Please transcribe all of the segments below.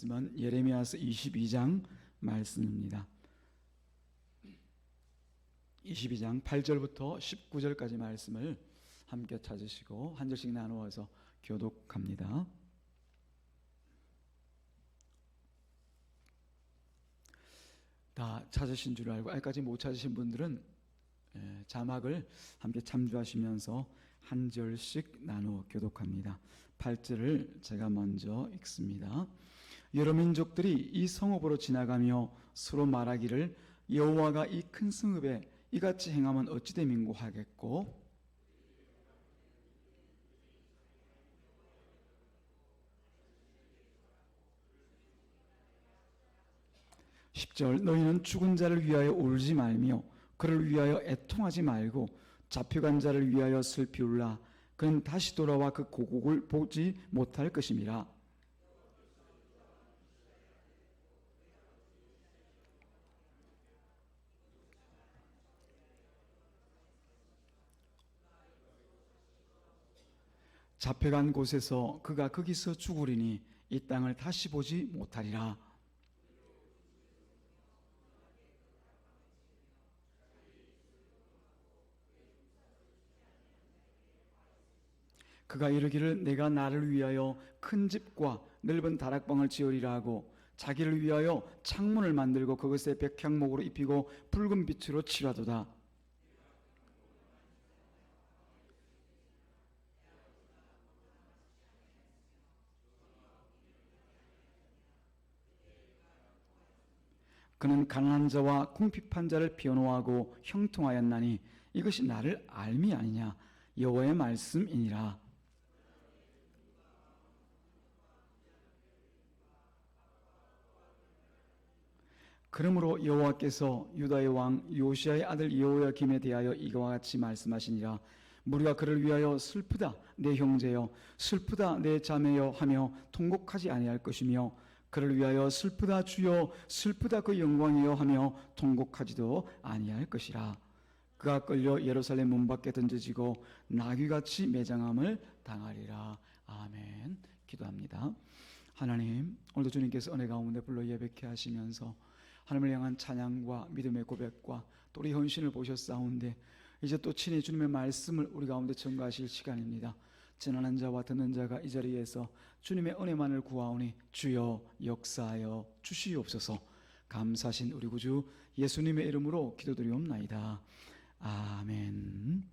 말씀은 예레미야서 22장 말씀입니다. 22장 8절부터 19절까지 말씀을 함께 찾으시고 한 절씩 나누어서 교독합니다. 다 찾으신 줄 알고 아직까지 못 찾으신 분들은 자막을 함께 참조하시면서 한 절씩 나누어 교독합니다. 8절을 제가 먼저 읽습니다. 여러 민족들이 이 성읍으로 지나가며 서로 말하기를 여호와가 이 큰 성읍에 이같이 행하면 어찌 되 민고하겠고 10절 너희는 죽은 자를 위하여 울지 말며 그를 위하여 애통하지 말고 잡혀간 자를 위하여 슬피 울라. 그는 다시 돌아와 그 고국을 보지 못할 것임이라. 잡혀간 곳에서 그가 거기서 죽으리니 이 땅을 다시 보지 못하리라. 그가 이르기를 내가 나를 위하여 큰 집과 넓은 다락방을 지으리라 하고 자기를 위하여 창문을 만들고 그것에 백향목으로 입히고 붉은 빛으로 칠하도다. 그는 가난한 자와 궁핍한 자를 변호하고 형통하였나니 이것이 나를 알미 아니냐 여호와의 말씀이니라. 그러므로 여호와께서 유다의 왕 요시야의 아들 여호야김에 대하여 이와 같이 말씀하시니라. 무리가 그를 위하여 슬프다 내 형제여 슬프다 내 자매여 하며 통곡하지 아니할 것이며 그를 위하여 슬프다 주여 슬프다 그 영광이여 하며 통곡하지도 아니할 것이라. 그가 끌려 예루살렘 문 밖에 던져지고 나귀같이 매장함을 당하리라. 아멘. 기도합니다. 하나님, 오늘도 주님께서 은혜 가운데 불러 예배케 하시면서 하나님을 향한 찬양과 믿음의 고백과 또 우리 헌신을 보셨사온데 이제 또 친히 주님의 말씀을 우리 가운데 전가하실 시간입니다. 지나는 자와 듣는 자가 이 자리에서 주님의 은혜만을 구하오니 주여 역사하여 주시옵소서. 감사하신 우리 구주 예수님의 이름으로 기도드리옵나이다. 아멘.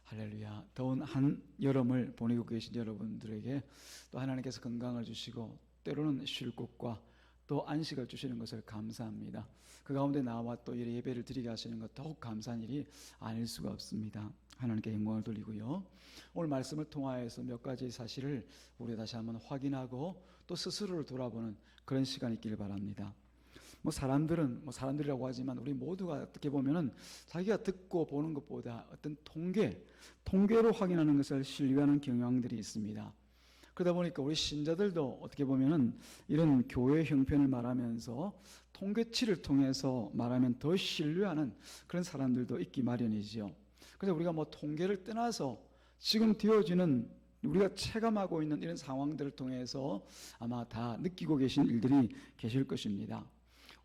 할렐루야. 더운 한 여름을 보내고 계신 여러분들에게 또 하나님께서 건강을 주시고 때로는 쉴 곳과 또 안식을 주시는 것을 감사합니다. 그 가운데 나와 또 예배를 드리게 하시는 것 더욱 감사한 일이 아닐 수가 없습니다. 하나님께 영광을 돌리고요. 오늘 말씀을 통하여서 몇 가지 사실을 우리 다시 한번 확인하고 또 스스로를 돌아보는 그런 시간이 있기를 바랍니다. 사람들은 사람들이라고 하지만 우리 모두가 어떻게 보면은 자기가 듣고 보는 것보다 어떤 통계로 확인하는 것을 신뢰하는 경향들이 있습니다. 그러다 보니까 우리 신자들도 어떻게 보면은 이런 교회 형편을 말하면서 통계치를 통해서 말하면 더 신뢰하는 그런 사람들도 있기 마련이지요. 그래서 우리가 통계를 떠나서 지금 되어지는 우리가 체감하고 있는 이런 상황들을 통해서 아마 다 느끼고 계신 일들이 계실 것입니다.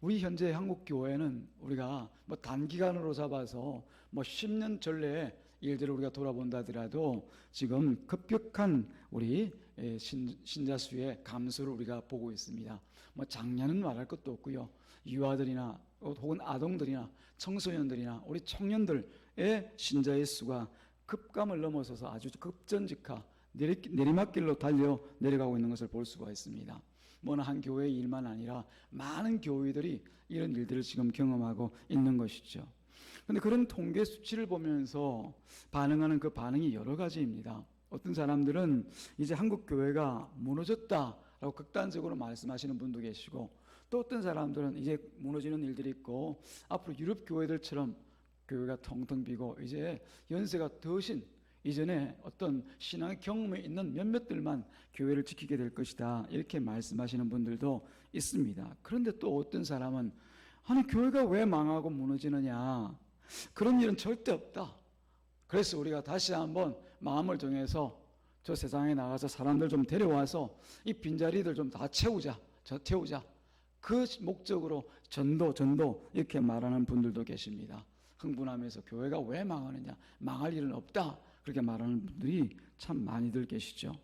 우리 현재 한국 교회는 우리가 단기간으로 잡아서 10년 전례의 일들을 우리가 돌아본다 하더라도 지금 급격한 우리 신자 수의 감소를 우리가 보고 있습니다. 작년은 말할 것도 없고요. 유아들이나 혹은 아동들이나 청소년들이나 우리 청년들의 신자의 수가 급감을 넘어서서 아주 급전직하 내리막길로 달려 내려가고 있는 것을 볼 수가 있습니다. 어느 한 교회의 일만 아니라 많은 교회들이 이런 일들을 지금 경험하고 있는 것이죠. 그런데 그런 통계 수치를 보면서 반응하는 그 반응이 여러 가지입니다. 어떤 사람들은 이제 한국 교회가 무너졌다라고 극단적으로 말씀하시는 분도 계시고 또 어떤 사람들은 이제 무너지는 일들이 있고 앞으로 유럽 교회들처럼 교회가 텅텅 비고 이제 연세가 더신 이전에 어떤 신앙의 경험이 있는 몇몇들만 교회를 지키게 될 것이다 이렇게 말씀하시는 분들도 있습니다. 그런데 또 어떤 사람은 아니 교회가 왜 망하고 무너지느냐 그런 일은 절대 없다. 그래서 우리가 다시 한번 마음을 정해서 저 세상에 나가서 사람들 좀 데려와서 이 빈자리들 좀 다 채우자 태우자. 그 목적으로 전도 이렇게 말하는 분들도 계십니다. 흥분하면서 교회가 왜 망하느냐, 망할 일은 없다, 그렇게 말하는 분들이 참 많이들 계시죠.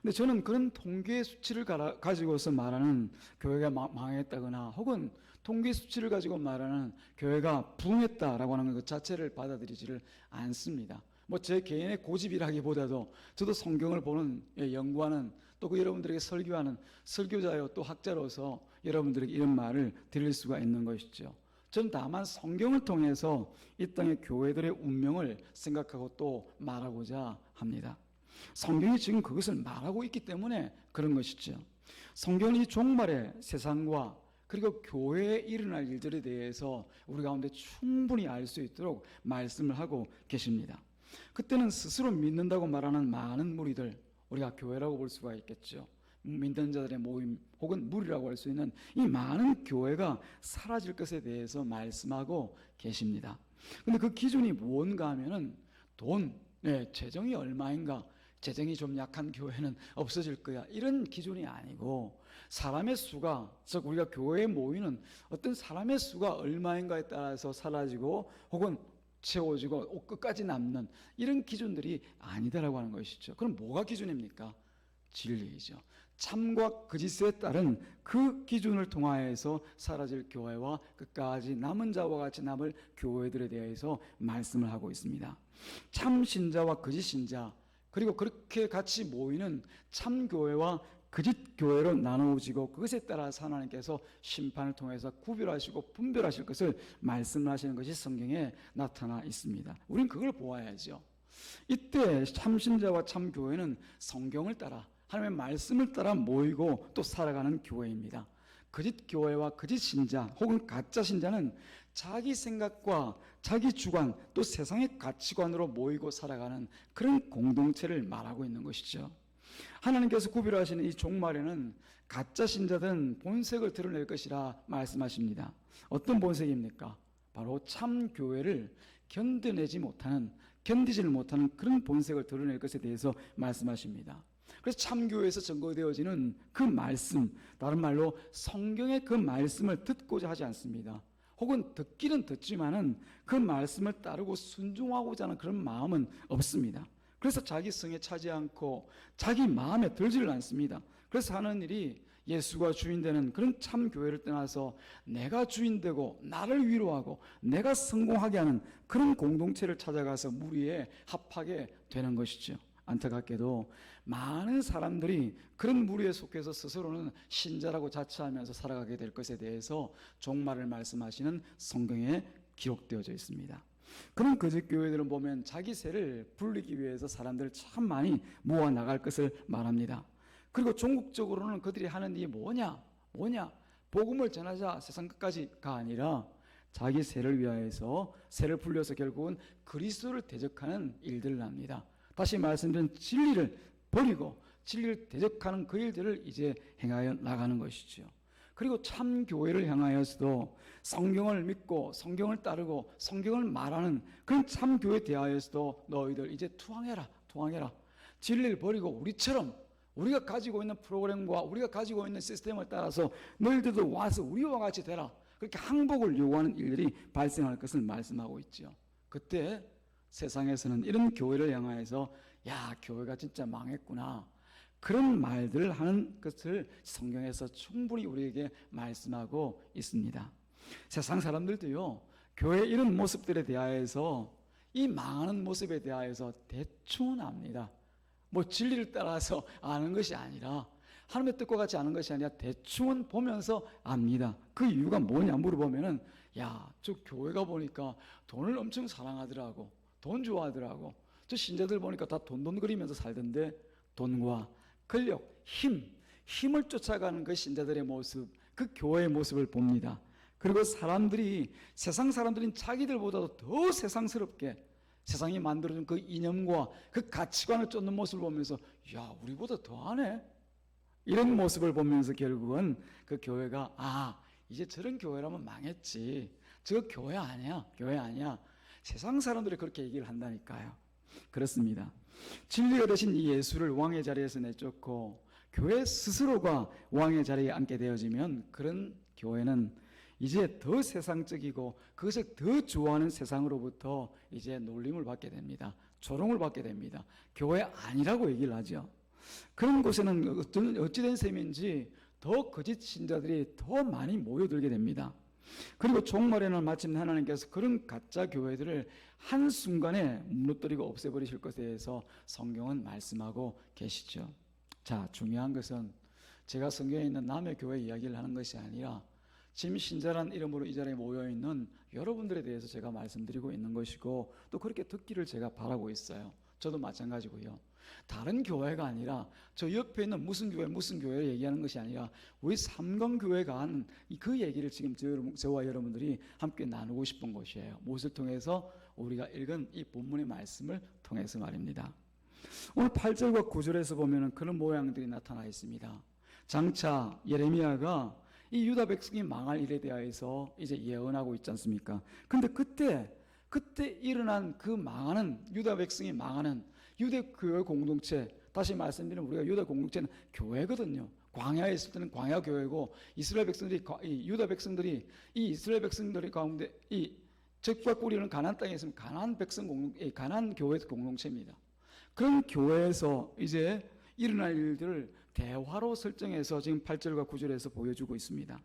근데 저는 그런 통계 수치를 가지고서 말하는 교회가 망했다거나 혹은 통계 수치를 가지고 말하는 교회가 부흥했다라고 하는 것 자체를 받아들이지를 않습니다. 뭐 제 개인의 고집이라기보다도 저도 성경을 보는, 연구하는, 또 그 여러분들에게 설교하는 설교자요 또 학자로서 여러분들에게 이런 말을 드릴 수가 있는 것이죠. 저는 다만 성경을 통해서 이 땅의 교회들의 운명을 생각하고 또 말하고자 합니다. 성경이 지금 그것을 말하고 있기 때문에 그런 것이죠. 성경은 이 종말의 세상과 그리고 교회에 일어날 일들에 대해서 우리 가운데 충분히 알 수 있도록 말씀을 하고 계십니다. 그때는 스스로 믿는다고 말하는 많은 무리들, 우리가 교회라고 볼 수가 있겠죠. 믿는 자들의 모임 혹은 무리라고 할 수 있는 이 많은 교회가 사라질 것에 대해서 말씀하고 계십니다. 근데 그 기준이 뭔가 하면은 돈, 재정이 얼마인가, 재정이 좀 약한 교회는 없어질 거야, 이런 기준이 아니고 사람의 수가, 즉 우리가 교회에 모이는 어떤 사람의 수가 얼마인가에 따라서 사라지고 혹은 채워지고 끝까지 남는 이런 기준들이 아니다라고 하는 것이죠. 그럼 뭐가 기준입니까? 진리이죠. 참과 거짓에 따른 그 기준을 통하여서 사라질 교회와 끝까지 남은 자와 같이 남을 교회들에 대해서 말씀을 하고 있습니다. 참 신자와 거짓 신자, 그리고 그렇게 같이 모이는 참 교회와 거짓 교회로 나누어지고 그것에 따라서 하나님께서 심판을 통해서 구별하시고 분별하실 것을 말씀하시는 것이 성경에 나타나 있습니다. 우리는 그걸 보아야죠. 이때 참신자와 참교회는 성경을 따라 하나님의 말씀을 따라 모이고 또 살아가는 교회입니다. 거짓 교회와 거짓 신자 혹은 가짜 신자는 자기 생각과 자기 주관 또 세상의 가치관으로 모이고 살아가는 그런 공동체를 말하고 있는 것이죠. 하나님께서 구별하시는 이 종말에는 가짜 신자들은 본색을 드러낼 것이라 말씀하십니다. 어떤 본색입니까? 바로 참 교회를 견디지를 못하는 그런 본색을 드러낼 것에 대해서 말씀하십니다. 그래서 참교회에서 증거되어지는 그 말씀, 다른 말로 성경의 그 말씀을 듣고자 하지 않습니다. 혹은 듣기는 듣지만은 그 말씀을 따르고 순종하고자 하는 그런 마음은 없습니다. 그래서 자기 성에 차지 않고 자기 마음에 들지를 않습니다. 그래서 하는 일이 예수가 주인되는 그런 참교회를 떠나서 내가 주인되고 나를 위로하고 내가 성공하게 하는 그런 공동체를 찾아가서 무리에 합하게 되는 것이죠. 안타깝게도 많은 사람들이 그런 무리에 속해서 스스로는 신자라고 자처하면서 살아가게 될 것에 대해서 종말을 말씀하시는 성경에 기록되어져 있습니다. 그런 거짓 교회들은 보면 자기 세를 불리기 위해서 사람들을 참 많이 모아 나갈 것을 말합니다. 그리고 종국적으로는 그들이 하는 일이 뭐냐? 복음을 전하자 세상 끝까지가 아니라 자기 세를 위하여서 세를 불려서 결국은 그리스도를 대적하는 일들을 합니다. 다시 말씀드린 진리를 버리고 진리를 대적하는 그 일들을 이제 행하여 나가는 것이죠. 그리고 참 교회를 향하여서도 성경을 믿고 성경을 따르고 성경을 말하는 그런 참 교회에 대하여서도 너희들 이제 투항해라. 진리를 버리고 우리처럼 우리가 가지고 있는 프로그램과 우리가 가지고 있는 시스템을 따라서 너희들도 와서 우리와 같이 되라. 그렇게 항복을 요구하는 일들이 발생할 것을 말씀하고 있죠. 그때 세상에서는 이런 교회를 향하여서 야, 교회가 진짜 망했구나, 그런 말들을 하는 것을 성경에서 충분히 우리에게 말씀하고 있습니다. 세상 사람들도요, 교회 이런 모습들에 대하여서 이 망하는 모습에 대하여서 대충은 압니다. 뭐 진리를 따라서 아는 것이 아니라 하나님의 뜻과 같이 아는 것이 아니라 대충은 보면서 압니다. 그 이유가 뭐냐 물어보면은 야, 저 교회가 보니까 돈을 엄청 사랑하더라고, 돈 좋아하더라고, 저 신자들 보니까 다 돈거리면서 살던데 돈과 권력, 힘을 쫓아가는 그 신자들의 모습, 그 교회의 모습을 봅니다. 그리고 사람들이, 세상 사람들인 자기들보다도 더 세상스럽게 세상이 만들어준 그 이념과 그 가치관을 쫓는 모습을 보면서 야, 우리보다 더하네, 이런 모습을 보면서 결국은 그 교회가 이제 저런 교회라면 망했지, 저 교회 아니야. 세상 사람들이 그렇게 얘기를 한다니까요. 그렇습니다. 진리가 되신 이 예수를 왕의 자리에서 내쫓고 교회 스스로가 왕의 자리에 앉게 되어지면 그런 교회는 이제 더 세상적이고 그것을 더 좋아하는 세상으로부터 이제 놀림을 받게 됩니다. 조롱을 받게 됩니다. 교회 아니라고 얘기를 하죠. 그런 곳에는 어찌된 셈인지 더 거짓 신자들이 더 많이 모여들게 됩니다. 그리고 종말에는 마침 하나님께서 그런 가짜 교회들을 한순간에 무너뜨리고 없애버리실 것에 대해서 성경은 말씀하고 계시죠. 자, 중요한 것은 제가 성경에 있는 남의 교회 이야기를 하는 것이 아니라 지금 신자란 이름으로 이 자리에 모여있는 여러분들에 대해서 제가 말씀드리고 있는 것이고 또 그렇게 듣기를 제가 바라고 있어요. 저도 마찬가지고요. 다른 교회가 아니라 저 옆에 있는 무슨 교회를 얘기하는 것이 아니라 우리 삼강교회가 한 그 얘기를 지금 저와 여러분들이 함께 나누고 싶은 것이에요. 무엇을 통해서? 우리가 읽은 이 본문의 말씀을 통해서 말입니다. 오늘 8절과 9절에서 보면 그런 모양들이 나타나 있습니다. 장차 예레미야가 이 유다 백성이 망할 일에 대해서 이제 예언하고 있지 않습니까? 근데 그때 일어난 그 망하는 유다 백성이 망하는 유대 교회 공동체, 다시 말씀드리면 우리가 유다 공동체는 교회거든요. 광야에 있을 때는 광야 교회고 이스라엘 백성들이 유다 백성들이 이 이스라엘 백성들이 가운데 이 적과 꿀이는 가나안 땅에 있으면 가나안 교회 공동체입니다. 그런 교회에서 이제 일어날 일들을 대화로 설정해서 지금 8절과 9절에서 보여주고 있습니다.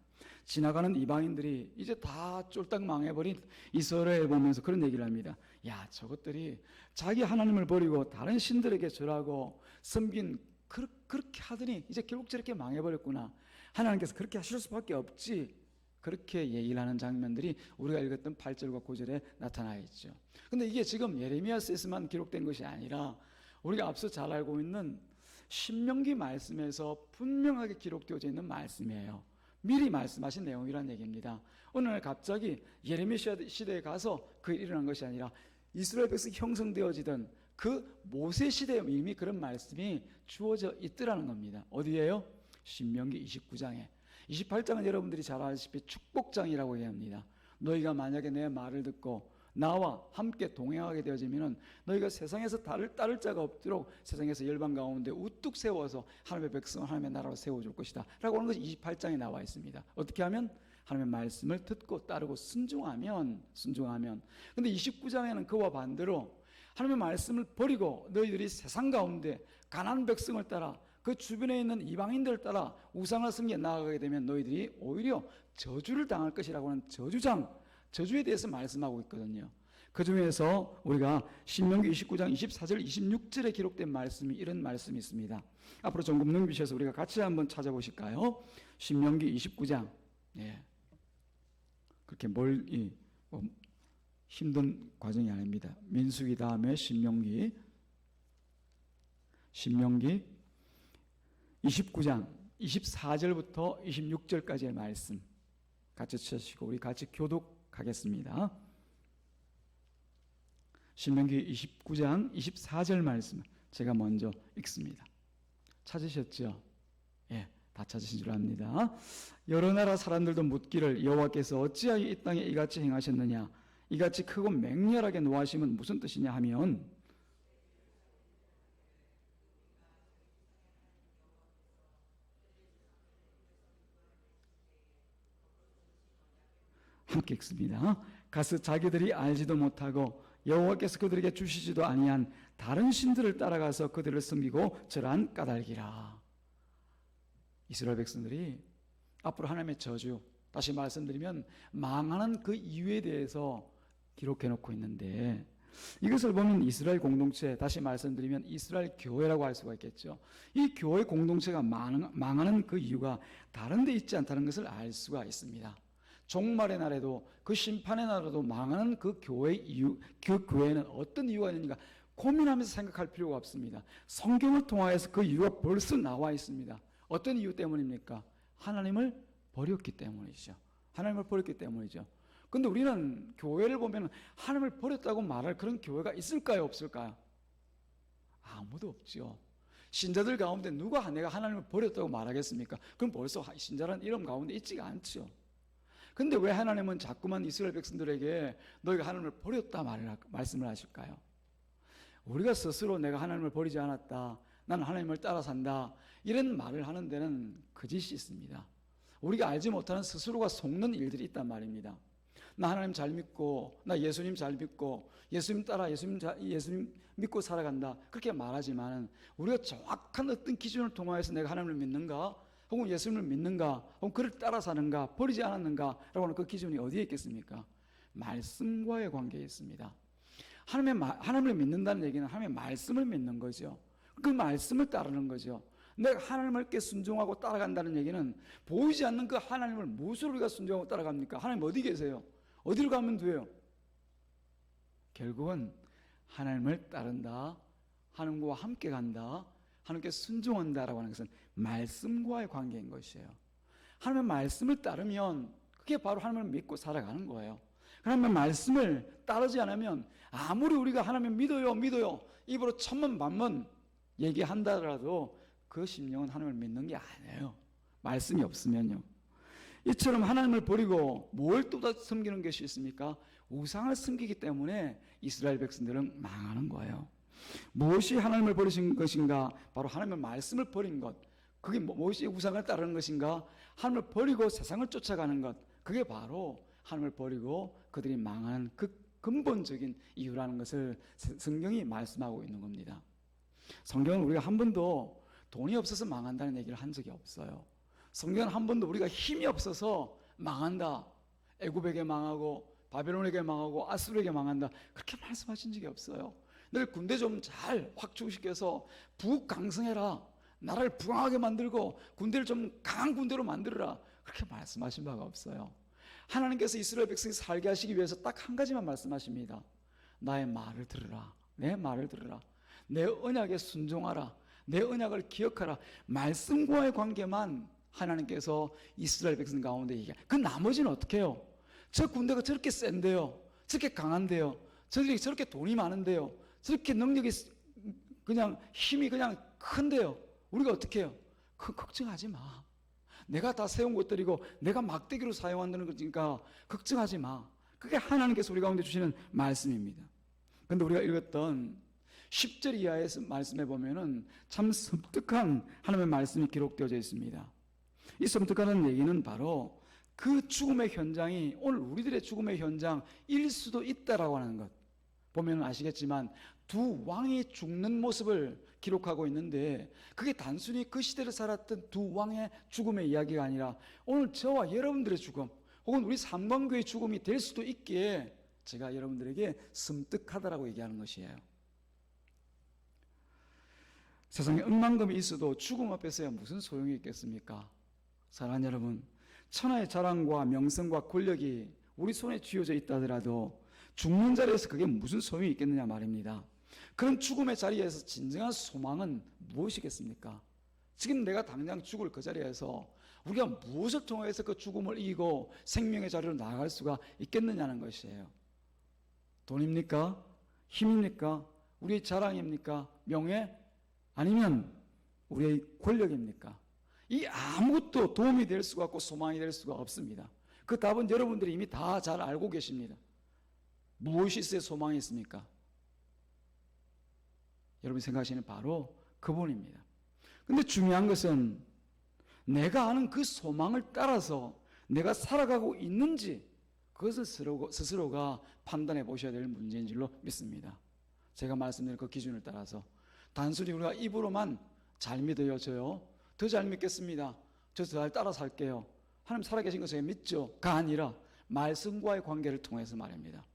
지나가는 이방인들이 이제 다 쫄딱 망해버린 이스라엘을 보면서 그런 얘기를 합니다. 야, 저것들이 자기 하나님을 버리고 다른 신들에게 절하고 섬긴 그렇게 하더니 이제 결국 저렇게 망해버렸구나. 하나님께서 그렇게 하실 수밖에 없지. 그렇게 얘기를 하는 장면들이 우리가 읽었던 8절과 9절에 나타나 있죠. 근데 이게 지금 예레미야서에서만 기록된 것이 아니라 우리가 앞서 잘 알고 있는 신명기 말씀에서 분명하게 기록되어져 있는 말씀이에요. 미리 말씀하신 내용이란 얘기입니다. 어느 날 갑자기 예레미야 시대에 가서 그게 일어난 것이 아니라 이스라엘 백성이 형성되어지던 그 모세 시대에 이미 그런 말씀이 주어져 있더라는 겁니다. 어디에요? 신명기 29장에. 28장은 여러분들이 잘 아시다시피 축복장이라고 얘기합니다. 너희가 만약에 내 말을 듣고 나와 함께 동행하게 되어지면 너희가 세상에서 따를 자가 없도록 세상에서 열방 가운데 우뚝 세워서 하나님의 백성을 하나님의 나라로 세워줄 것이다 라고 하는 것이 28장에 나와 있습니다. 어떻게 하면? 하나님의 말씀을 듣고 따르고 순종하면. 근데 29장에는 그와 반대로 하나님의 말씀을 버리고 너희들이 세상 가운데 가나안 백성을 따라 그 주변에 있는 이방인들을 따라 우상을 섬기게 나아가게 되면 너희들이 오히려 저주를 당할 것이라고 하는 저주에 대해서 말씀하고 있거든요. 그 중에서 우리가 신명기 29장 24절 26절에 기록된 말씀이 이런 말씀이 있습니다. 앞으로 전금 넘기셔서 우리가 같이 한번 찾아보실까요? 신명기 29장. 예. 그렇게 힘든 과정이 아닙니다. 민수기 다음에 신명기 29장 24절부터 26절까지의 말씀 같이 찾으시고 우리 같이 교독하겠습니다. 신명기 29장 24절 말씀 제가 먼저 읽습니다. 찾으셨죠? 예, 다 찾으신 줄 압니다. 여러 나라 사람들도 묻기를 여호와께서 어찌하여 이 땅에 이같이 행하셨느냐? 이같이 크고 맹렬하게 노하심은 무슨 뜻이냐 하면 함께 읽습니다. 가서 자기들이 알지도 못하고 여호와께서 그들에게 주시지도 아니한 다른 신들을 따라가서 그들을 섬기고 절한 까닭이라. 이스라엘 백성들이 앞으로 하나님의 저주, 다시 말씀드리면 망하는 그 이유에 대해서 기록해 놓고 있는데 이것을 보면 이스라엘 공동체, 다시 말씀드리면 이스라엘 교회라고 할 수가 있겠죠. 이 교회 공동체가 망하는 그 이유가 다른 데 있지 않다는 것을 알 수가 있습니다. 종말의 날에도 그 심판의 날에도 망하는 그 교회의 이유, 그 교회는 어떤 이유가 있는가 고민하면서 생각할 필요가 없습니다. 성경을 통하여서 그 이유가 벌써 나와 있습니다. 어떤 이유 때문입니까? 하나님을 버렸기 때문이죠. 하나님을 버렸기 때문이죠. 근데 우리는 교회를 보면 하나님을 버렸다고 말할 그런 교회가 있을까요? 없을까요? 아무도 없죠. 신자들 가운데 누가 내가 하나님을 버렸다고 말하겠습니까? 그럼 벌써 신자라는 이름 가운데 있지가 않죠. 근데 왜 하나님은 자꾸만 이스라엘 백성들에게 너희가 하나님을 버렸다 말씀을 하실까요? 우리가 스스로 내가 하나님을 버리지 않았다, 나는 하나님을 따라 산다, 이런 말을 하는 데는 거짓이 있습니다. 우리가 알지 못하는 스스로가 속는 일들이 있단 말입니다. 나 하나님 잘 믿고, 나 예수님 잘 믿고, 예수님 따라 예수님 믿고 살아간다, 그렇게 말하지만 우리가 정확한 어떤 기준을 통하여서 내가 하나님을 믿는가, 혹은 예수님을 믿는가, 혹은 그를 따라 사는가, 버리지 않았는가 라고 하는 그 기준이 어디에 있겠습니까? 말씀과의 관계에 있습니다. 하나님을 믿는다는 얘기는 하나님의 말씀을 믿는 거죠. 그 말씀을 따르는 거죠. 내가 하나님께 순종하고 따라간다는 얘기는 보이지 않는 그 하나님을 무엇으로 우리가 순종하고 따라갑니까? 하나님 어디 계세요? 어디로 가면 돼요? 결국은 하나님을 따른다, 하나님과 함께 간다, 하나님께 순종한다라고 하는 것은 말씀과의 관계인 것이에요. 하나님의 말씀을 따르면 그게 바로 하나님을 믿고 살아가는 거예요. 하나님의 말씀을 따르지 않으면 아무리 우리가 하나님을 믿어요 입으로 천문만문 얘기한다라도 그 심령은 하나님을 믿는 게 아니에요. 말씀이 없으면요. 이처럼 하나님을 버리고 뭘 또 섬기는 것이 있습니까? 우상을 섬기기 때문에 이스라엘 백성들은 망하는 거예요. 무엇이 하나님을 버리신 것인가? 바로 하나님의 말씀을 버린 것. 그게 무엇이 우상을 따르는 것인가? 하나님을 버리고 세상을 쫓아가는 것. 그게 바로 하나님을 버리고 그들이 망하는 그 근본적인 이유라는 것을 성경이 말씀하고 있는 겁니다. 성경은 우리가 한 번도 돈이 없어서 망한다는 얘기를 한 적이 없어요. 성경은 한 번도 우리가 힘이 없어서 망한다, 애굽에게 망하고 바벨론에게 망하고 아수르에게 망한다, 그렇게 말씀하신 적이 없어요. 늘 군대 좀 잘 확충시켜서 부강성해라, 나라를 부강하게 만들고 군대를 좀 강한 군대로 만들어라, 그렇게 말씀하신 바가 없어요. 하나님께서 이스라엘 백성이 살게 하시기 위해서 딱 한 가지만 말씀하십니다. 나의 말을 들으라, 내 말을 들으라, 내 언약에 순종하라, 내 언약을 기억하라. 말씀과의 관계만 하나님께서 이스라엘 백성 가운데 얘기해요. 그 나머지는 어떻게 해요? 저 군대가 저렇게 센데요, 저렇게 강한데요, 저들이 저렇게 돈이 많은데요, 저렇게 능력이 그냥 힘이 그냥 큰데요, 우리가 어떻게 해요? 그 걱정하지 마. 내가 다 세운 것들이고 내가 막대기로 사용한다는 거니까 걱정하지 마. 그게 하나님께서 우리 가운데 주시는 말씀입니다. 그런데 우리가 읽었던 10절 이하의 말씀에 보면은 참 섬뜩한 하나님의 말씀이 기록되어져 있습니다. 이 섬뜩하다는 얘기는 바로 그 죽음의 현장이 오늘 우리들의 죽음의 현장일 수도 있다라고 하는 것. 보면 아시겠지만 두 왕이 죽는 모습을 기록하고 있는데, 그게 단순히 그 시대를 살았던 두 왕의 죽음의 이야기가 아니라 오늘 저와 여러분들의 죽음, 혹은 우리 삼관교의 죽음이 될 수도 있기에 제가 여러분들에게 섬뜩하다라고 얘기하는 것이에요. 세상에 억만금이 있어도 죽음 앞에서야 무슨 소용이 있겠습니까? 사랑하는 여러분, 천하의 자랑과 명성과 권력이 우리 손에 쥐어져 있다 하더라도 죽는 자리에서 그게 무슨 소용이 있겠느냐 말입니다. 그런 죽음의 자리에서 진정한 소망은 무엇이겠습니까? 지금 내가 당장 죽을 그 자리에서 우리가 무엇을 통해서 그 죽음을 이기고 생명의 자리로 나아갈 수가 있겠느냐는 것이에요. 돈입니까? 힘입니까? 우리의 자랑입니까? 명예? 아니면 우리의 권력입니까? 이 아무것도 도움이 될 수가 없고 소망이 될 수가 없습니다. 그 답은 여러분들이 이미 다 잘 알고 계십니다. 무엇이 있어야 소망이 있습니까? 여러분이 생각하시는 바로 그분입니다. 근데 중요한 것은 내가 아는 그 소망을 따라서 내가 살아가고 있는지, 그것을 스스로가 판단해 보셔야 될 문제인 줄로 믿습니다. 제가 말씀드린 그 기준을 따라서 단순히 우리가 입으로만 잘 믿어요, 저요, 더 잘 믿겠습니다, 저 더 잘 따라 살게요, 하나님 살아계신 것을 믿죠,가 아니라 말씀과의 관계를 통해서 말입니다.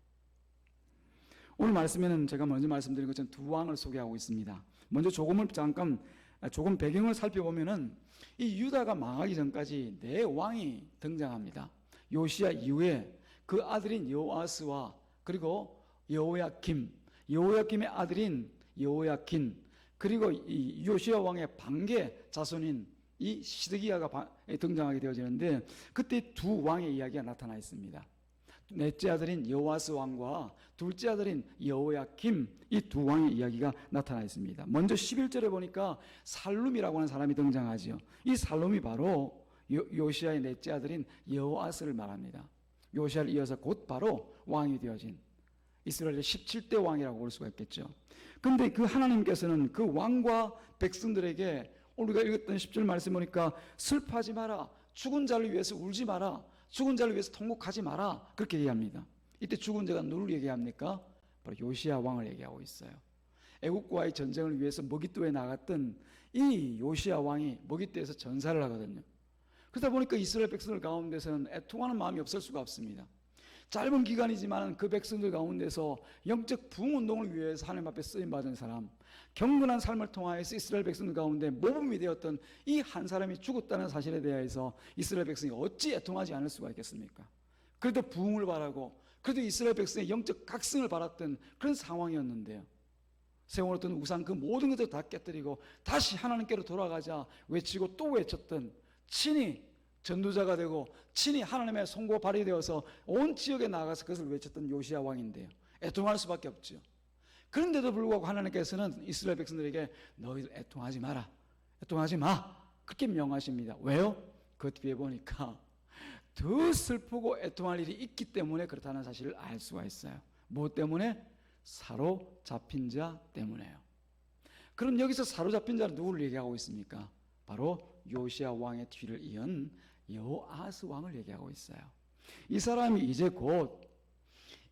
오늘 말씀에는 제가 먼저 말씀드린 것처럼 두 왕을 소개하고 있습니다. 먼저 조금 배경을 살펴보면은 이 유다가 망하기 전까지 네 왕이 등장합니다. 요시야 이후에 그 아들인 여호아스와 그리고 여호야김의 아들인 여호야긴, 그리고 이 요시야 왕의 반개 자손인 이 시드기야가 등장하게 되어지는데, 그때 두 왕의 이야기가 나타나 있습니다. 넷째 아들인 여호아스 왕과 둘째 아들인 여호야김, 이 두 왕의 이야기가 나타나 있습니다. 먼저 11절에 보니까 살룸이라고 하는 사람이 등장하죠. 이 살룸이 바로 요시야의 넷째 아들인 여호아스를 말합니다. 요시야를 이어서 곧 바로 왕이 되어진 이스라엘의 17대 왕이라고 볼 수가 있겠죠. 근데 그 하나님께서는 그 왕과 백성들에게 우리가 읽었던 10절 말씀 보니까 슬퍼하지 마라, 죽은 자를 위해서 울지 마라, 죽은 자를 위해서 통곡하지 마라, 그렇게 얘기합니다. 이때 죽은 자가 누구를 얘기합니까? 바로 요시야 왕을 얘기하고 있어요. 애국과의 전쟁을 위해서 먹잇도에 나갔던 이 요시야 왕이 먹잇도에서 전사를 하거든요. 그러다 보니까 이스라엘 백성들 가운데서는 애통하는 마음이 없을 수가 없습니다. 짧은 기간이지만 그 백성들 가운데서 영적 부흥운동을 위해서 하나님 앞에 쓰임받은 사람, 경건한 삶을 통하여서 이스라엘 백성들 가운데 모범이 되었던 이 한 사람이 죽었다는 사실에 대해서 이스라엘 백성이 어찌 애통하지 않을 수가 있겠습니까? 그래도 부흥을 바라고, 그래도 이스라엘 백성의 영적 각성을 바랐던 그런 상황이었는데요, 세워놓던 우상 그 모든 것을 다 깨뜨리고 다시 하나님께로 돌아가자 외치고 또 외쳤던, 친히 전도자가 되고 친히 하나님의 손과 발이 되어서 온 지역에 나가서 그것을 외쳤던 요시야 왕인데요, 애통할 수밖에 없죠. 그런데도 불구하고 하나님께서는 이스라엘 백성들에게 너희들 애통하지 마라, 애통하지 마, 그렇게 명하십니다. 왜요? 그 뒤에 보니까 더 슬프고 애통할 일이 있기 때문에 그렇다는 사실을 알 수가 있어요. 무엇 때문에? 사로잡힌 자 때문에요. 그럼 여기서 사로잡힌 자는 누구를 얘기하고 있습니까? 바로 요시야 왕의 뒤를 이은 여호아스 왕을 얘기하고 있어요. 이 사람이 이제 곧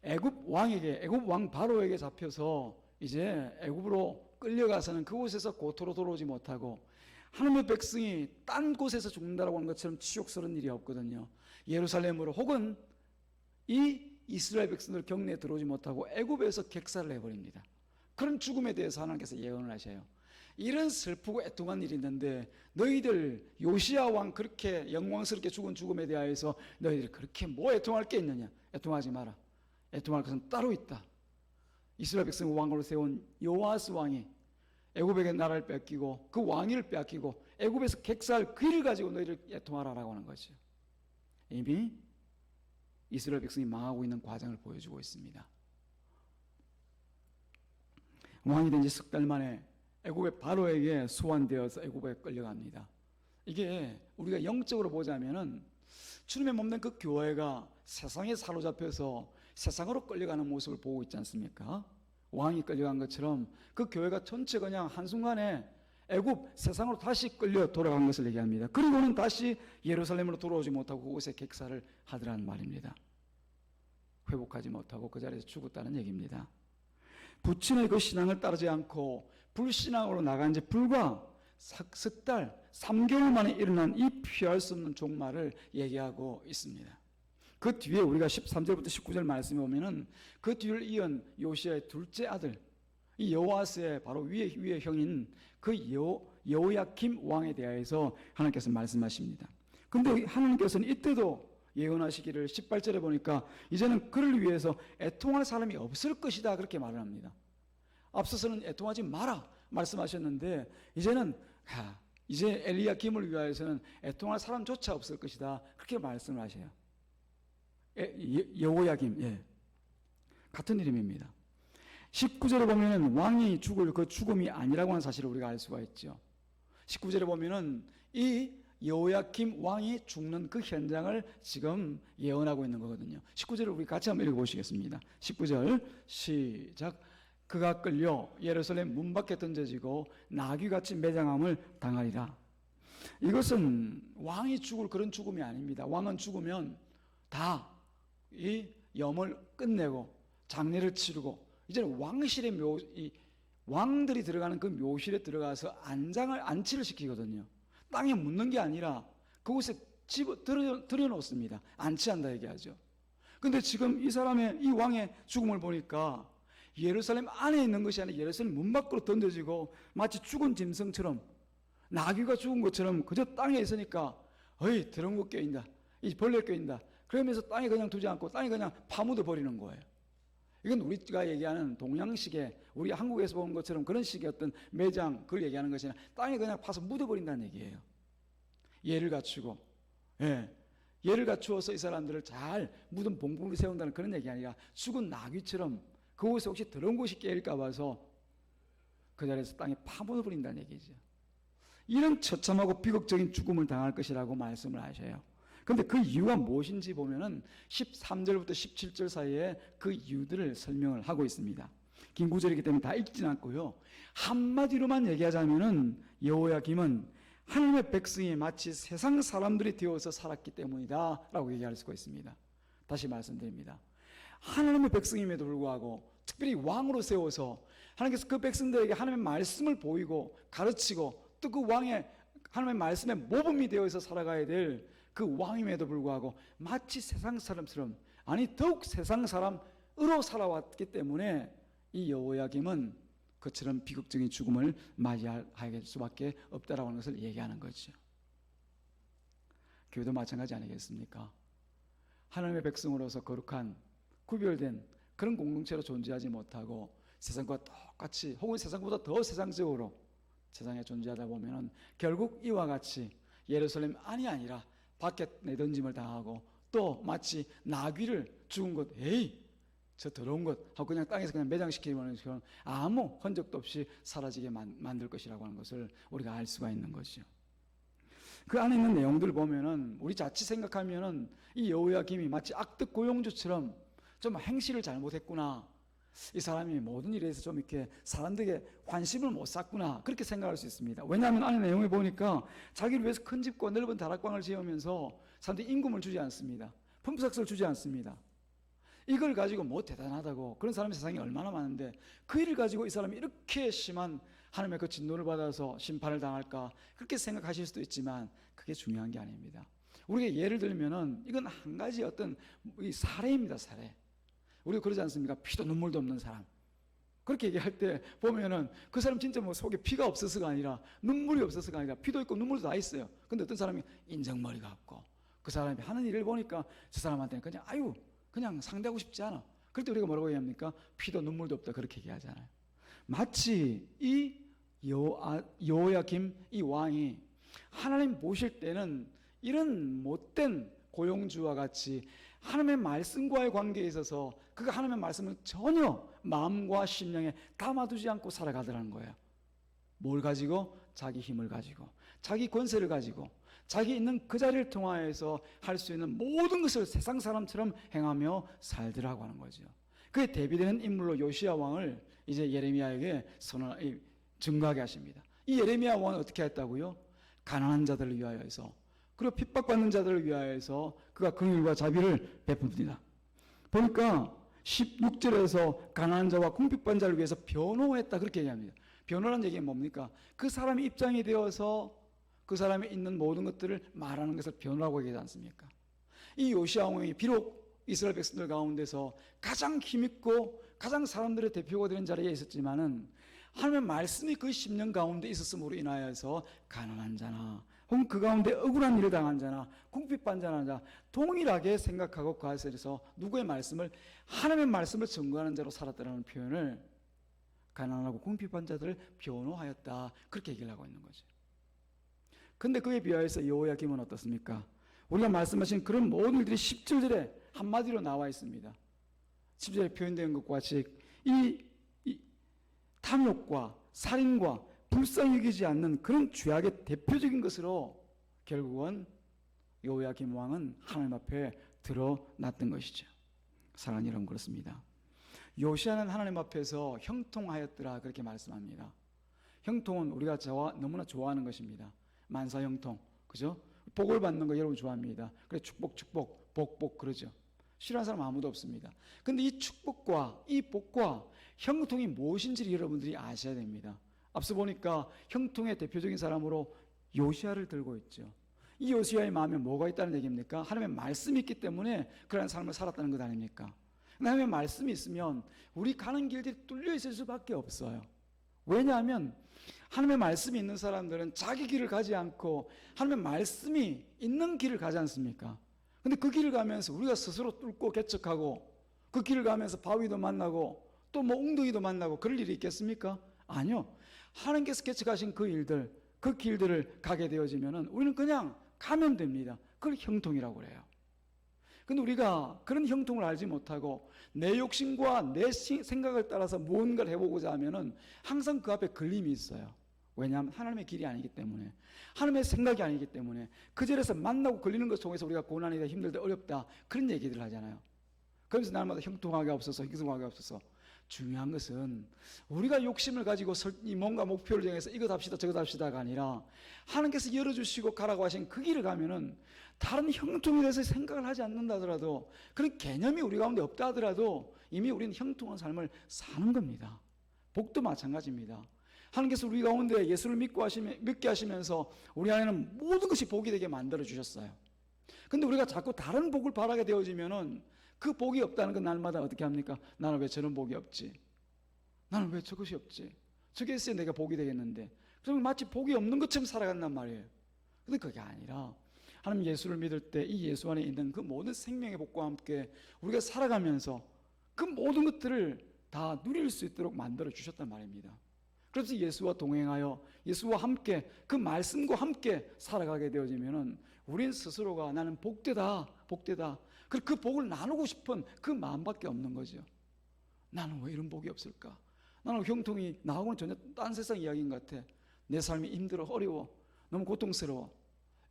애굽 왕 바로에게 잡혀서 이제 애굽으로 끌려가서는 그곳에서 고토로 돌아오지 못하고, 하나님의 백성이 딴 곳에서 죽는다라고 하는 것처럼 치욕스러운 일이 없거든요. 예루살렘으로 혹은 이 이스라엘 백성들 경내에 들어오지 못하고 애굽에서 객사를 해버립니다. 그런 죽음에 대해서 하나님께서 예언을 하셔요. 이런 슬프고 애통한 일이 있는데 너희들 요시야 왕 그렇게 영광스럽게 죽은 죽음에 대하여서 너희들 그렇게 뭐 애통할 게 있느냐? 애통하지 마라. 애통할 것은 따로 있다. 이스라엘 백성 왕으로 세운 여호아스 왕이 애굽에게 나라를 뺏기고 그 왕위를 빼앗기고 애굽에서 객사할 그 일을 가지고 너희를 애통하라라고 하는 거죠. 이미 이스라엘 백성이 망하고 있는 과정을 보여주고 있습니다. 왕이 된 지 석 달 만에 애굽의 바로에게 소환되어서 애굽에 끌려갑니다. 이게 우리가 영적으로 보자면은 주님의 몸된 그 교회가 세상에 사로잡혀서 세상으로 끌려가는 모습을 보고 있지 않습니까? 왕이 끌려간 것처럼 그 교회가 전체 그냥 한순간에 애굽 세상으로 다시 끌려 돌아간 것을 얘기합니다. 그리고는 다시 예루살렘으로 돌아오지 못하고 그곳에 객사를 하더라는 말입니다. 회복하지 못하고 그 자리에서 죽었다는 얘기입니다. 부친의 그 신앙을 따르지 않고 불신앙으로 나간 지 불과 석 달, 3개월 만에 일어난 이 피할 수 없는 종말을 얘기하고 있습니다. 그 뒤에 우리가 13절부터 19절 말씀에 보면은 그 뒤를 이은 요시야의 둘째 아들, 이 여호아스의 바로 위의 형인 그 여호야김 왕에 대하여서 하나님께서 말씀하십니다. 근데 하나님께서는 이때도 예언하시기를 18절에 보니까 이제는 그를 위해서 애통할 사람이 없을 것이다, 그렇게 말을 합니다. 앞서서는 애통하지 마라 말씀하셨는데 이제는 이제 엘리야김을 위하여서는 애통할 사람조차 없을 것이다, 그렇게 말씀을 하셔요. 여호야김, 같은 이름입니다. 19절에 보면은 왕이 죽을 그 죽음이 아니라고 하는 사실을 우리가 알 수가 있죠. 19절에 보면은 이 여호야김 왕이 죽는 그 현장을 지금 예언하고 있는 거거든요. 19절을 우리 같이 한번 읽어보시겠습니다. 19절 시작. 그가 끌려 예루살렘 문 밖에 던져지고 나귀같이 매장함을 당하리라. 이것은 왕이 죽을 그런 죽음이 아닙니다. 왕은 죽으면 다 이 염을 끝내고 장례를 치르고 이제는 왕실의 왕들이 들어가는 그 묘실에 들어가서 안치를 시키거든요. 땅에 묻는 게 아니라 그곳에 들여놓습니다. 안치한다 얘기하죠. 근데 지금 이 사람의 이 왕의 죽음을 보니까 예루살렘 안에 있는 것이 아니라 예루살렘 문 밖으로 던져지고 마치 죽은 짐승처럼, 나귀가 죽은 것처럼 그저 땅에 있으니까 어이 더러운 거 껴인다, 이 벌레 껴인다, 그러면서 땅에 그냥 두지 않고 땅에 그냥 파묻어 버리는 거예요. 이건 우리가 얘기하는 동양식의, 우리 한국에서 보는 것처럼 그런 식의 어떤 매장, 그걸 얘기하는 것이 아니라 땅에 그냥 파서 묻어버린다는 얘기예요. 예를 갖추고, 예를 갖추어서 이 사람들을 잘 묻은 봉부를 세운다는 그런 얘기 아니라 죽은 나귀처럼 그곳에 혹시 더러운 곳이 깨일까 봐서 그 자리에서 땅에 파묻어버린다는 얘기죠. 이런 처참하고 비극적인 죽음을 당할 것이라고 말씀을 하셔요. 근데 그 이유가 무엇인지 보면은 13절부터 17절 사이에 그 이유들을 설명을 하고 있습니다. 긴 구절이기 때문에 다 읽지는 않고요. 한마디로만 얘기하자면은 여호야김은 하나님의 백성이 마치 세상 사람들이 되어서 살았기 때문이다 라고 얘기할 수가 있습니다. 다시 말씀드립니다. 하나님의 백성임에도 불구하고 특별히 왕으로 세워서 하나님께서 그 백성들에게 하나님의 말씀을 보이고 가르치고 또 그 왕의 하나님의 말씀에 모범이 되어서 살아가야 될 그 왕임에도 불구하고 마치 세상 사람처럼, 아니 더욱 세상 사람으로 살아왔기 때문에 이 여호야김은 그처럼 비극적인 죽음을 맞이할 수밖에 없다라고 하는 것을 얘기하는 거죠. 교회도 마찬가지 아니겠습니까? 하나님의 백성으로서 거룩한 구별된 그런 공동체로 존재하지 못하고 세상과 똑같이 혹은 세상보다 더 세상적으로 세상에 존재하다 보면은 결국 이와 같이 예루살렘 안이 아니라 밖에 내던짐을 당하고 또 마치 나귀를 죽은 것, 에이 저 더러운 것 하고 그냥 땅에서 그냥 매장시키는 것처럼 아무 흔적도 없이 사라지게 만들 것이라고 하는 것을 우리가 알 수가 있는 것이죠. 그 안에 있는 내용들을 보면은 우리 자칫 생각하면은 이 여호야김이 마치 악덕 고용주처럼 좀 행실을 잘못했구나, 이 사람이 모든 일에 대해서 좀 이렇게 사람들에게 관심을 못 샀구나, 그렇게 생각할 수 있습니다. 왜냐하면 안에 내용에 보니까 자기를 위해서 큰 집과 넓은 다락방을 지으면서 사람들이 임금을 주지 않습니다. 품삯을 주지 않습니다. 이걸 가지고 뭐 대단하다고, 그런 사람이 세상에 얼마나 많은데 그 일을 가지고 이 사람이 이렇게 심한 하나님의 그 진노를 받아서 심판을 당할까, 그렇게 생각하실 수도 있지만 그게 중요한 게 아닙니다. 우리가 예를 들면은 이건 한 가지 어떤 이 사례입니다. 사례. 우리가 그러지 않습니까? 피도 눈물도 없는 사람, 그렇게 얘기할 때 보면은 그 사람 진짜 뭐 속에 피가 없어서가 아니라 눈물이 없어서가 아니라 피도 있고 눈물도 다 있어요. 근데 어떤 사람이 인정머리가 없고 그 사람이 하는 일을 보니까 저 사람한테는 그냥 아유 그냥 상대하고 싶지 않아. 그럴 때 우리가 뭐라고 얘기합니까? 피도 눈물도 없다, 그렇게 얘기하잖아요. 마치 이 여호야김 이 왕이 하나님 보실 때는 이런 못된 고용주와 같이 하나님의 말씀과의 관계에 있어서 그가 하나님의 말씀을 전혀 마음과 심령에 담아두지 않고 살아가더라는 거예요. 뭘 가지고? 자기 힘을 가지고, 자기 권세를 가지고, 자기 있는 그 자리를 통하여서 할 수 있는 모든 것을 세상 사람처럼 행하며 살더라고 하는 거죠. 그에 대비되는 인물로 요시야 왕을 이제 예레미야에게 증거하게 하십니다. 이 예레미야 왕은 어떻게 했다고요? 가난한 자들을 위하여서, 그리고 핍박받는 자들을 위하여서 그가 긍휼과 자비를 베풉니다. 보니까 16절에서 가난한 자와 궁핍한 자를 위해서 변호했다, 그렇게 얘기합니다. 변호라는 얘기는 뭡니까? 그 사람의 입장이 되어서 그 사람이 있는 모든 것들을 말하는 것을 변호라고 얘기하지 않습니까? 이 요시야 왕이 비록 이스라엘 백성들 가운데서 가장 힘있고 가장 사람들의 대표가 되는 자리에 있었지만은 하나님의 말씀이 그 10년 가운데 있었음으로 인하여서 가난한 자나 혹은 그 가운데 억울한 일을 당한 자나 궁핍한 자나 동일하게 생각하고 그 안에서 누구의 말씀을, 하나님의 말씀을 증거하는 자로 살았다는 표현을 가난하고 궁핍한 자들을 변호하였다, 그렇게 얘기를 하고 있는 거죠. 근데 그에 비하여서 여호야김은 어떻습니까? 우리가 말씀하신 그런 모든 일들이 10절에 한마디로 나와 있습니다. 10절에 표현된 것과 같이 이 탐욕과 살인과 불쌍히 여기지 않는 그런 죄악의 대표적인 것으로 결국은 여호야김 왕은 하나님 앞에 드러났던 것이죠. 사랑하는 여러분, 그렇습니다. 요시야는 하나님 앞에서 형통하였더라, 그렇게 말씀합니다. 형통은 우리가 너무나 좋아하는 것입니다. 만사 형통, 그죠? 복을 받는 거 여러분 좋아합니다. 그래 축복, 복 그러죠. 싫어하는 사람 아무도 없습니다. 근데 이 축복과 이 복과 형통이 무엇인지를 여러분들이 아셔야 됩니다. 앞서 보니까 형통의 대표적인 사람으로 요시야를 들고 있죠. 이 요시야의 마음에 뭐가 있다는 얘기입니까? 하나님의 말씀이 있기 때문에 그런 삶을 살았다는 것 아닙니까? 하나님의 말씀이 있으면 우리 가는 길들이 뚫려 있을 수밖에 없어요. 왜냐하면 하나님의 말씀이 있는 사람들은 자기 길을 가지 않고 하나님의 말씀이 있는 길을 가지 않습니까? 근데 그 길을 가면서 우리가 스스로 뚫고 개척하고 그 길을 가면서 바위도 만나고 또 뭐 웅덩이도 만나고 그럴 일이 있겠습니까? 아니요. 하나님께서 개척하신 그 일들, 그 길들을 가게 되어지면은 우리는 그냥 가면 됩니다. 그걸 형통이라고 그래요. 근데 우리가 그런 형통을 알지 못하고 내 욕심과 내 생각을 따라서 무언가를 해보고자 하면은 항상 그 앞에 걸림이 있어요. 왜냐하면 하나님의 길이 아니기 때문에, 하나님의 생각이 아니기 때문에, 그 자리에서 만나고 걸리는 것 속에서 우리가 고난이다, 힘들다, 어렵다, 그런 얘기들을 하잖아요. 그러면서 날마다 형통하게 없어서, 형통하게 없어서. 중요한 것은 우리가 욕심을 가지고 뭔가 목표를 정해서 이것 합시다 저것 합시다가 아니라, 하나님께서 열어주시고 가라고 하신 그 길을 가면은 다른 형통에 대해서 생각을 하지 않는다 하더라도, 그런 개념이 우리 가운데 없다 하더라도 이미 우리는 형통한 삶을 사는 겁니다. 복도 마찬가지입니다. 하나님께서 우리 가운데 예수를 믿게 하시면서 우리 안에는 모든 것이 복이 되게 만들어 주셨어요. 근데 우리가 자꾸 다른 복을 바라게 되어지면은 그 복이 없다는 건 날마다 어떻게 합니까? 나는 왜 저런 복이 없지? 나는 왜 저것이 없지? 저게 있어야 내가 복이 되겠는데. 그러면 마치 복이 없는 것처럼 살아간단 말이에요. 근데 그게 아니라 하나님 예수를 믿을 때 이 예수 안에 있는 그 모든 생명의 복과 함께 우리가 살아가면서 그 모든 것들을 다 누릴 수 있도록 만들어 주셨단 말입니다. 그래서 예수와 동행하여 예수와 함께 그 말씀과 함께 살아가게 되어지면은 우린 스스로가 나는 복되다, 복되다. 그 복을 나누고 싶은 그 마음밖에 없는 거죠. 나는 왜 이런 복이 없을까? 나는 형통이 나하고는 전혀 딴 세상 이야기인 것 같아. 내 삶이 힘들어, 어려워, 너무 고통스러워.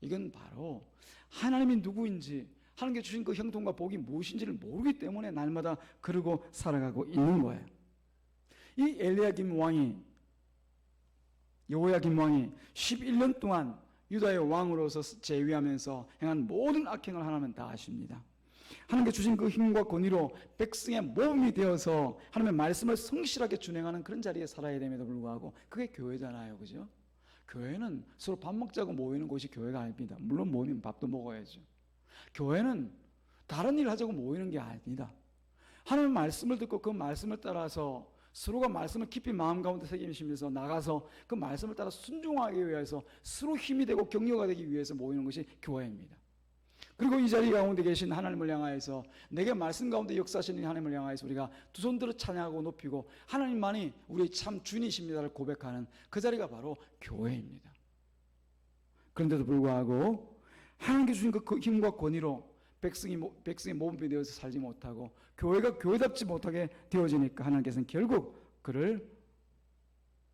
이건 바로 하나님이 누구인지, 하나님께 주신 그 형통과 복이 무엇인지를 모르기 때문에 날마다 그러고 살아가고 있는 거예요. 이 여호야김 왕이 11년 동안 유다의 왕으로서 재위하면서 행한 모든 악행을 하나님은 다 아십니다. 하나님께 주신 그 힘과 권위로 백성의 모범이 되어서 하나님의 말씀을 성실하게 준행하는 그런 자리에 살아야 됨에도 불구하고, 그게 교회잖아요, 그죠? 교회는 서로 밥 먹자고 모이는 곳이 교회가 아닙니다. 물론 모이면 밥도 먹어야죠. 교회는 다른 일 하자고 모이는 게 아닙니다. 하나님의 말씀을 듣고 그 말씀을 따라서 서로가 말씀을 깊이 마음 가운데 새기시면서 나가서 그 말씀을 따라 순종하기 위해서 서로 힘이 되고 격려가 되기 위해서 모이는 것이 교회입니다. 그리고 이 자리 가운데 계신 하나님을 향하여서, 내게 말씀 가운데 역사하시는 하나님을 향하여서 우리가 두 손 들어 찬양하고 높이고 하나님만이 우리의 참 주님이십니다를 고백하는 그 자리가 바로 교회입니다. 그런데도 불구하고 하나님께 주신 그 힘과 권위로 백성의 모범이 되어서 살지 못하고 교회가 교회답지 못하게 되어지니까 하나님께서는 결국 그를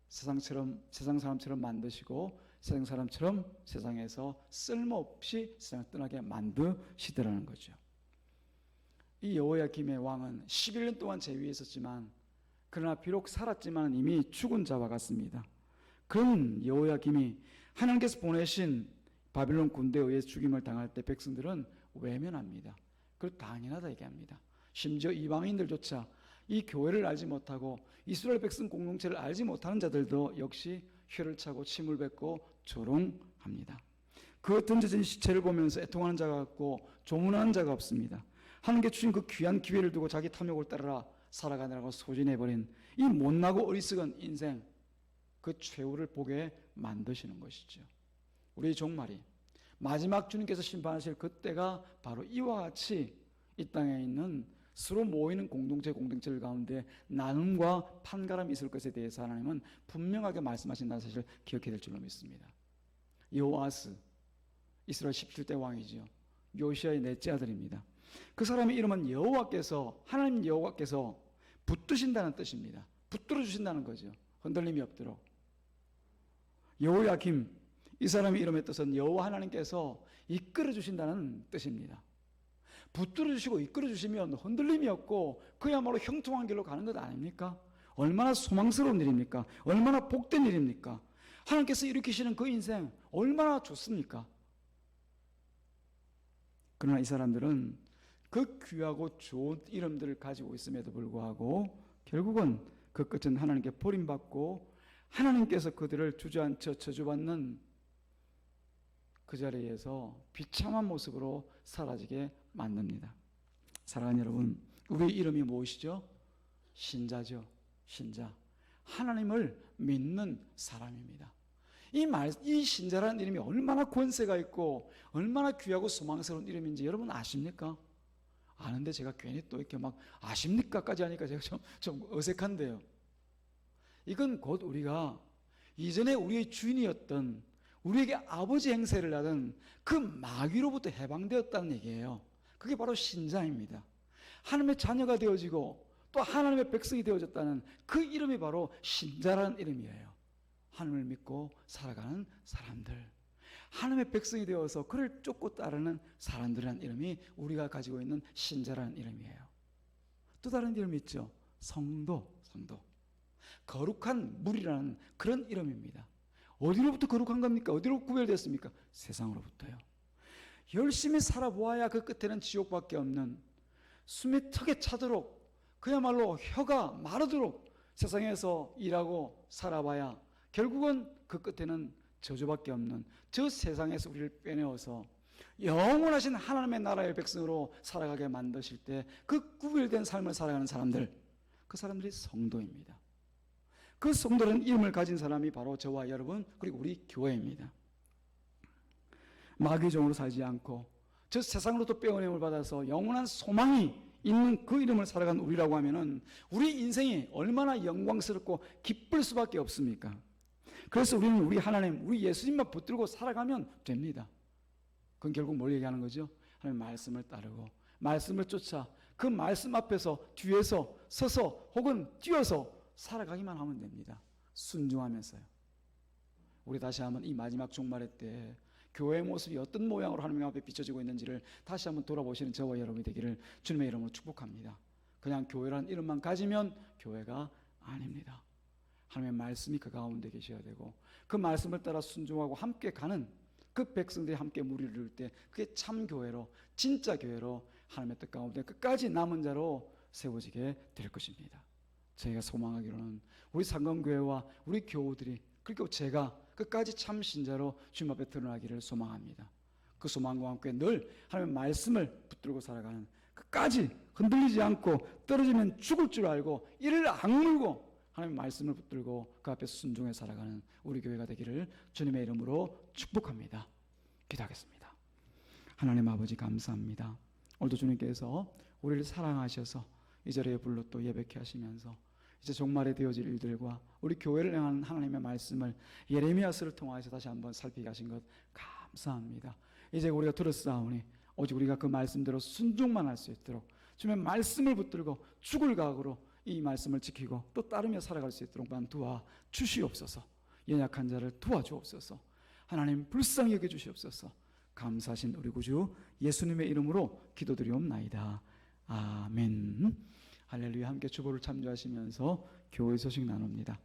세상 사람처럼 만드시고 세상 사람처럼 세상에서 쓸모없이 세상을 떠나게 만드시더라는 거죠. 이 여호야김의 왕은 11년 동안 재위에 있었지만, 그러나 비록 살았지만 이미 죽은 자와 같습니다. 그런 여호야김이 하나님께서 보내신 바빌론 군대에 의해 죽임을 당할 때 백성들은 외면합니다. 그리고 당연하다 얘기합니다. 심지어 이방인들조차 이 교회를 알지 못하고 이스라엘 백성 공동체를 알지 못하는 자들도 역시 혀를 차고 침을 뱉고 조롱합니다. 그 던져진 시체를 보면서 애통하는 자가 없고 조문하는 자가 없습니다. 하나님께 주신 그 귀한 기회를 두고 자기 탐욕을 따라 살아가느라고 소진해버린 이 못나고 어리석은 인생, 그 최후를 보게 만드시는 것이죠. 우리 종말이, 마지막 주님께서 심판하실 그때가 바로 이와 같이 이 땅에 있는 서로 모이는 공동체를 가운데 나눔과 판가름이 있을 것에 대해서 하나님은 분명하게 말씀하신다는 사실을 기억해야 될 줄로 믿습니다. 여호아스, 이스라엘 17대 왕이죠. 요시아의 넷째 아들입니다. 그 사람의 이름은 하나님 여호와께서 붙드신다는 뜻입니다. 붙들어 주신다는 거죠. 흔들림이 없도록. 여호야김, 이 사람의 이름의 뜻은 여호와 하나님께서 이끌어 주신다는 뜻입니다. 붙들어 주시고 이끌어 주시면 흔들림이 없고 그야말로 형통한 길로 가는 것 아닙니까? 얼마나 소망스러운 일입니까? 얼마나 복된 일입니까? 하나님께서 일으키시는 그 인생 얼마나 좋습니까? 그러나 이 사람들은 그 귀하고 좋은 이름들을 가지고 있음에도 불구하고 결국은 그 끝은 하나님께 버림받고 하나님께서 그들을 주저앉혀 저주받는 그 자리에서 비참한 모습으로 사라지게 만듭니다. 사랑하는 여러분, 우리의 이름이 무엇이죠? 신자죠. 신자. 하나님을 믿는 사람입니다. 이 신자라는 이름이 얼마나 권세가 있고 얼마나 귀하고 소망스러운 이름인지 여러분 아십니까? 아는데 제가 괜히 또 이렇게 막 아십니까까지 하니까 제가 좀 어색한데요. 이건 곧 우리가 이전에 우리의 주인이었던, 우리에게 아버지 행세를 하던 그 마귀로부터 해방되었다는 얘기예요. 그게 바로 신자입니다. 하나님의 자녀가 되어지고 또 하나님의 백성이 되어졌다는 그 이름이 바로 신자라는 이름이에요. 하나님을 믿고 살아가는 사람들, 하나님의 백성이 되어서 그를 쫓고 따르는 사람들이라는 이름이 우리가 가지고 있는 신자라는 이름이에요. 또 다른 이름이 있죠. 성도. 거룩한 물이라는 그런 이름입니다. 어디로부터 거룩한 겁니까? 어디로 구별됐습니까? 세상으로부터요. 열심히 살아보아야 그 끝에는 지옥밖에 없는, 숨이 턱에 차도록, 그야말로 혀가 마르도록 세상에서 일하고 살아봐야 결국은 그 끝에는 저주밖에 없는 저 세상에서 우리를 빼내어서 영원하신 하나님의 나라의 백성으로 살아가게 만드실 때 그 구별된 삶을 살아가는 사람들, 그 사람들이 성도입니다. 그 성도라는 이름을 가진 사람이 바로 저와 여러분, 그리고 우리 교회입니다. 마귀의 종으로 살지 않고 저 세상으로부터 빼어냄을 받아서 영원한 소망이 있는 그 이름을 살아간 우리라고 하면은 우리 인생이 얼마나 영광스럽고 기쁠 수밖에 없습니까? 그래서 우리는 우리 하나님, 우리 예수님만 붙들고 살아가면 됩니다. 그건 결국 뭘 얘기하는 거죠? 하나님 말씀을 따르고 말씀을 쫓아 그 말씀 앞에서 뒤에서 서서 혹은 뛰어서 살아가기만 하면 됩니다. 순종하면서요. 우리 다시 한번 이 마지막 종말의 때 교회의 모습이 어떤 모양으로 하나님 앞에 비춰지고 있는지를 다시 한번 돌아보시는 저와 여러분이 되기를 주님의 이름으로 축복합니다. 그냥 교회라는 이름만 가지면 교회가 아닙니다. 하나님의 말씀이 그 가운데 계셔야 되고 그 말씀을 따라 순종하고 함께 가는 그 백성들이 함께 무리를 이룰 때 그게 참 교회로, 진짜 교회로 하나님의 뜻 가운데 끝까지 남은 자로 세워지게 될 것입니다. 저희가 소망하기로는 우리 상강교회와 우리 교우들이, 그리고 제가 끝까지 참 신자로 주님 앞에 드러나기를 소망합니다. 그 소망과 함께 늘 하나님의 말씀을 붙들고 살아가는, 끝까지 흔들리지 않고 떨어지면 죽을 줄 알고 이를 악물고 하나님의 말씀을 붙들고 그 앞에 순종해 살아가는 우리 교회가 되기를 주님의 이름으로 축복합니다. 기도하겠습니다. 하나님 아버지 감사합니다. 오늘도 주님께서 우리를 사랑하셔서 이 자리에 불러 또 예배케 하시면서 이제 종말에 되어질 일들과 우리 교회를 향한 하나님의 말씀을 예레미야서를 통하여서 다시 한번 살피게 하신 것 감사합니다. 이제 우리가 들었사오니 오직 우리가 그 말씀대로 순종만 할 수 있도록 주님의 말씀을 붙들고 죽을 각오로 이 말씀을 지키고 또 따르며 살아갈 수 있도록만 도와주시옵소서. 연약한 자를 도와주옵소서. 하나님 불쌍히 여겨주시옵소서. 감사하신 우리 구주 예수님의 이름으로 기도드리옵나이다. 아멘. 할렐루야. 함께 주보를 참조하시면서 교회 소식 나눕니다.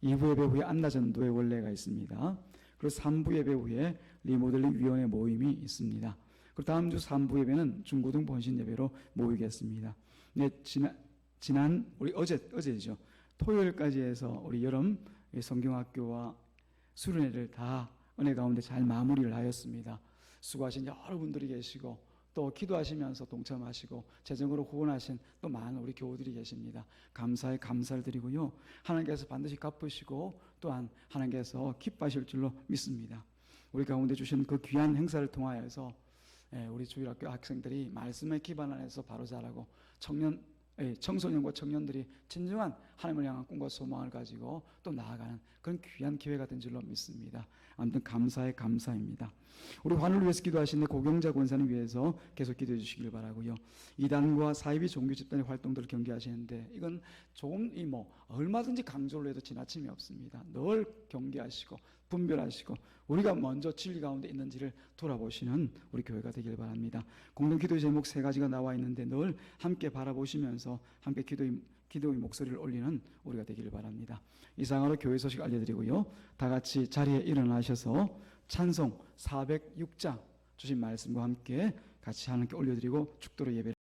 2부 예배 후에 안나전도의 원례가 있습니다. 그리고 3부 예배 후에 리모델링 위원회 모임이 있습니다. 그리고 다음 주 3부 예배는 중고등 본신 예배로 모이겠습니다. 네, 지난 우리 어제죠. 토요일까지 해서 우리 여름 성경학교와 수련회를 다 은혜 가운데 잘 마무리를 하였습니다. 수고하신 여러분들이 계시고 또 기도하시면서 동참하시고 재정으로 후원하신 또 많은 우리 교우들이 계십니다. 감사의 감사를 드리고요. 하나님께서 반드시 갚으시고 또한 하나님께서 기뻐하실 줄로 믿습니다. 우리 가운데 주신 그 귀한 행사를 통하여서 우리 주일학교 학생들이 말씀에 기반 안에서 바로 자라고 청소년과 청년들이 진정한 하나님을 향한 꿈과 소망을 가지고 또 나아가는 그런 귀한 기회가 된 줄로 믿습니다. 아무튼 감사의 감사입니다. 우리 환우를 위해서 기도하시는 고경자 권사님 위해서 계속 기도해 주시길 바라고요. 이단과 사이비 종교 집단의 활동들을 경계하시는데 이건 조금 얼마든지 강조를 해도 지나침이 없습니다. 늘 경계하시고 분별하시고 우리가 먼저 진리 가운데 있는지를 돌아보시는 우리 교회가 되길 바랍니다. 공동 기도의 제목 3가지가 나와 있는데 늘 함께 바라보시면서 함께 기도의 목소리를 올리는 우리가 되기를 바랍니다. 이상으로 교회 소식 알려드리고요. 다 같이 자리에 일어나셔서 찬송 406장 주신 말씀과 함께 같이 하나님께 올려드리고 축도로 예배를